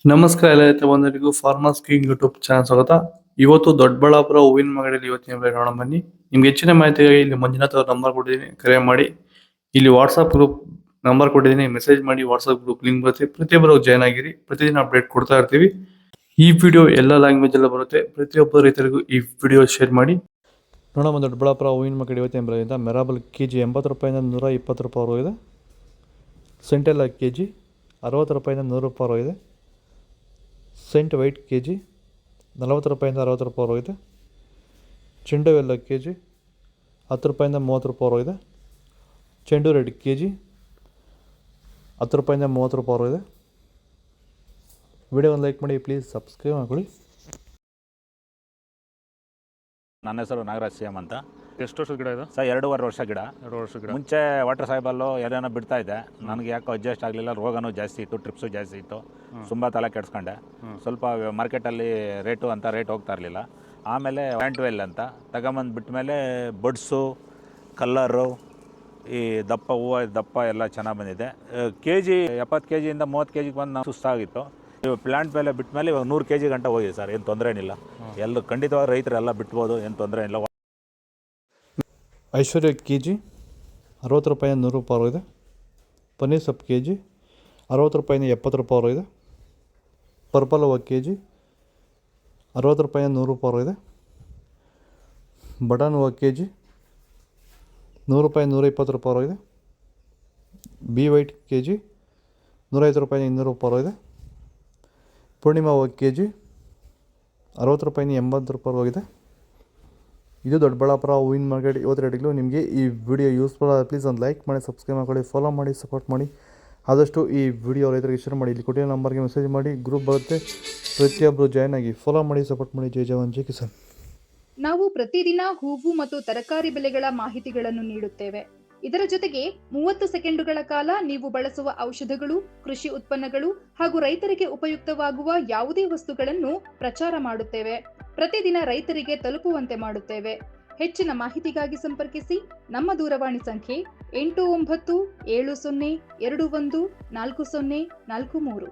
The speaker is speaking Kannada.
ನಮಸ್ಕಾರ ಎಲ್ಲ ರೈತ ಬಂಧುಗಳಿಗೂ ಫಾರ್ಮರ್ಸ್ ಕಿಂಗ್ ಯೂಟ್ಯೂಬ್ ಚಾನಲ್ ಸ್ವಾಗತ. ಇವತ್ತು ದೊಡ್ಡಬಳ್ಳಾಪುರ ಹೂವಿನ ಮಾರ್ಕೆಟಲ್ಲಿ ಇವತ್ತಿನ ಬೆಲೆ ನೋಡೋಣ ಬನ್ನಿ. ನಿಮ್ಗೆ ಹೆಚ್ಚಿನ ಮಾಹಿತಿಗಾಗಿ ಇಲ್ಲಿ ಮಂಜುನಾಥ್ ಅವ್ರ ನಂಬರ್ ಕೊಟ್ಟಿದ್ದೀನಿ, ಕರೆ ಮಾಡಿ. ಇಲ್ಲಿ ವಾಟ್ಸ್ಆಪ್ ಗ್ರೂಪ್ ನಂಬರ್ ಕೊಟ್ಟಿದ್ದೀನಿ, ಮೆಸೇಜ್ ಮಾಡಿ. ವಾಟ್ಸ್ಆಪ್ ಗ್ರೂಪ್ ಲಿಂಕ್ ಬರುತ್ತೆ, ಪ್ರತಿಯೊಬ್ಬರು ಜಾಯ್ನ್ ಆಗಿರಿ. ಪ್ರತಿದಿನ ಅಪ್ಡೇಟ್ ಕೊಡ್ತಾ ಇರ್ತೀವಿ. ಈ ವಿಡಿಯೋ ಎಲ್ಲ ಲ್ಯಾಂಗ್ವೇಜ್ ಎಲ್ಲ ಬರುತ್ತೆ. ಪ್ರತಿಯೊಬ್ಬ ರೈತರಿಗೂ ಈ ವಿಡಿಯೋ ಶೇರ್ ಮಾಡಿ. ನೋಡೋಣ ದೊಡ್ಡಬಳ್ಳಾಪುರ ಹೂವಿನ ಮಾರ್ಕೆಟ್ ಇವತ್ತಿನ ಬೆಲೆಯಿಂದ ಮೆರಾಬಲ್ ಕೆಜಿ 80 ರೂಪಾಯಿಂದ 120 ರೂಪಾಯಿ ಇದೆ. ಸೆಂಟೆಲ್ಲ ಕೆಜಿ 60 ರೂಪಾಯಿಂದ 100 ರೂಪಾಯಿ ಇದೆ. ಸೆಂಟ್ ವೈಟ್ ಕೆ ಜಿ 40 ರೂಪಾಯಿಂದ 60 ರೂಪಾಯಿ ಇದೆ. ಚೆಂಡು ಎಲ್ಲ ಕೆ ಜಿ 10 ರೂಪಾಯಿಂದ 30 ರೂಪಾಯಿ ಇದೆ. ಚೆಂಡು ರೆಡ್ ಕೆ ಜಿ 10 ರೂಪಾಯಿಂದ 30 ರೂಪಾಯಿ ಇದೆ. ವಿಡಿಯೋ ಒಂದು ಲೈಕ್ ಮಾಡಿ, ಪ್ಲೀಸ್ ಸಬ್ಸ್ಕ್ರೈಬ್ ಮಾಡ್ಕೊಳ್ಳಿ. ನನ್ನ ಹೆಸರು ನಾಗರಾಜ್ ಸಿಎಂ ಅಂತ. ಎಷ್ಟು ವರ್ಷದ ಗಿಡ ಇದು? ಸರ್ 2.5 ವರ್ಷ ಗಿಡ. 2 ವರ್ಷ ಗಿಡ. ಮುಂಚೆ ವಾಟರ್ ಸಾಯಿಬಲ್ಲು ಏನೇನೋ ಬಿಡ್ತಾ ಇದ್ದೆ. ನನಗೆ ಯಾಕೋ ಅಡ್ಜಸ್ಟ್ ಆಗಲಿಲ್ಲ. ರೋಗನೂ ಜಾಸ್ತಿ ಇತ್ತು, ಟ್ರಿಪ್ಸು ಜಾಸ್ತಿ ಇತ್ತು. ತುಂಬ ತಲೆ ಕೆಡಿಸ್ಕೊಂಡೆ. ಸ್ವಲ್ಪ ಮಾರ್ಕೆಟಲ್ಲಿ ರೇಟ್ ಹೋಗ್ತಾ ಇರಲಿಲ್ಲ. ಆಮೇಲೆ ಪ್ಯಾಂಟ್ವೆಲ್ ಅಂತ ತಗೊಂಬಂದು ಬಿಟ್ಟ ಮೇಲೆ ಬಡ್ಸು, ಕಲ್ಲರು, ಈ ದಪ್ಪ ಹೂವು ದಪ್ಪ ಎಲ್ಲ ಚೆನ್ನಾಗಿ ಬಂದಿದೆ. ಕೆ ಜಿ 70 ಕೆ ಜಿಯಿಂದ 30 ಕೆ ಜಿಗೆ ಬಂದು ನಾವು ಸುಸ್ತಾಗಿತ್ತು. ಇವಾಗ ಪ್ಲ್ಯಾಂಟ್ ಮೇಲೆ ಬಿಟ್ಟ ಮೇಲೆ ಇವಾಗ 100 ಕೆ ಜಿ ಗಂಟೆ ಹೋಗಿದೆ ಸರ್. ಏನು ತೊಂದರೆ ಏನಿಲ್ಲ. ಎಲ್ಲರೂ ಖಂಡಿತವಾಗಿ ರೈತರೆಲ್ಲ ಬಿಟ್ಬೋದು, ಏನು ತೊಂದರೆ ಇಲ್ಲ. ಐಶ್ವರ್ಯ ಕೆ ಜಿ 60 ರೂಪಾಯಿಂದ 100 ರೂಪಾಯಿ ಇದೆ. ಪನ್ನೀರ್ ಸೊಪ್ಪು ಕೆ ಜಿ 60 ರೂಪಾಯಿಂದ 70 ರೂಪಾಯಿ ಇದೆ. ಪರ್ಪಲ್ ಹೂವು ಕೆ ಜಿ 60 ರೂಪಾಯಿಂದ 100 ರೂಪಾಯಿ ಇದೆ. ಬಟನ್ ಹೂವು ಕೆ ಜಿ 100 ರೂಪಾಯಿ 120 ರೂಪಾಯಿ ಇದೆ. ಬಿ ವೈಟ್ ಕೆ ಜಿ 150 ರೂಪಾಯಿಂದ 200 ರೂಪಾಯಿ ಇದೆ. ಪೂರ್ಣಿಮಾ ಹೂವು ಕೆ ಜಿ 60 ರೂಪಾಯಿಂದ 80 ರೂಪಾಯಿ ಹೋಗಿದೆ. ಇದು ದೊಡ್ಡಬಳ್ಳಾಪುರ ಹೂವಿನ ಮಾರ್ಕೆಟ್ ಇವತ್ತು ರೇಟ್ಗಳು. ನಿಮಗೆ ಈ ವಿಡಿಯೋ ಯೂಸ್ಫುಲ್ ಆದ ಪ್ಲೀಸ್ ಒಂದು ಲೈಕ್ ಮಾಡಿ, ಸಬ್ಸ್ಕ್ರೈಬ್ ಮಾಡ್ಕೊಳ್ಳಿ, ಫಾಲೋ ಮಾಡಿ, ಸಪೋರ್ಟ್ ಮಾಡಿ. ಆದಷ್ಟು ಈ ವಿಡಿಯೋ ರೈತರಿಗೆ ಶೇರ್ ಮಾಡಿ. ಇಲ್ಲಿ ಕೊಟ್ಟಿರೋ ನಂಬರ್ಗೆ ಮೆಸೇಜ್ ಮಾಡಿ, ಗ್ರೂಪ್ ಬರುತ್ತೆ, ಪ್ರತಿಯೊಬ್ಬರು ಜಾಯ್ನ್ ಆಗಿ ಫಾಲೋ ಮಾಡಿ, ಸಪೋರ್ಟ್ ಮಾಡಿ. ಜೈ ಜವಾನ್ ಜೈ ಕಿಸಾನ್. ನಾವು ಪ್ರತಿದಿನ ಹೂವು ಮತ್ತು ತರಕಾರಿ ಬೆಲೆಗಳ ಮಾಹಿತಿಗಳನ್ನು ನೀಡುತ್ತೇವೆ. ಇದರ ಜೊತೆಗೆ 30 ಸೆಕೆಂಡುಗಳ ಕಾಲ ನೀವು ಬಳಸುವ ಔಷಧಗಳು, ಕೃಷಿ ಉತ್ಪನ್ನಗಳು ಹಾಗೂ ರೈತರಿಗೆ ಉಪಯುಕ್ತವಾಗುವ ಯಾವುದೇ ವಸ್ತುಗಳನ್ನು ಪ್ರಚಾರ ಮಾಡುತ್ತೇವೆ. ಪ್ರತಿದಿನ ರೈತರಿಗೆ ತಲುಪುವಂತೆ ಮಾಡುತ್ತೇವೆ. ಹೆಚ್ಚಿನ ಮಾಹಿತಿಗಾಗಿ ಸಂಪರ್ಕಿಸಿ. ನಮ್ಮ ದೂರವಾಣಿ ಸಂಖ್ಯೆ 8970214043.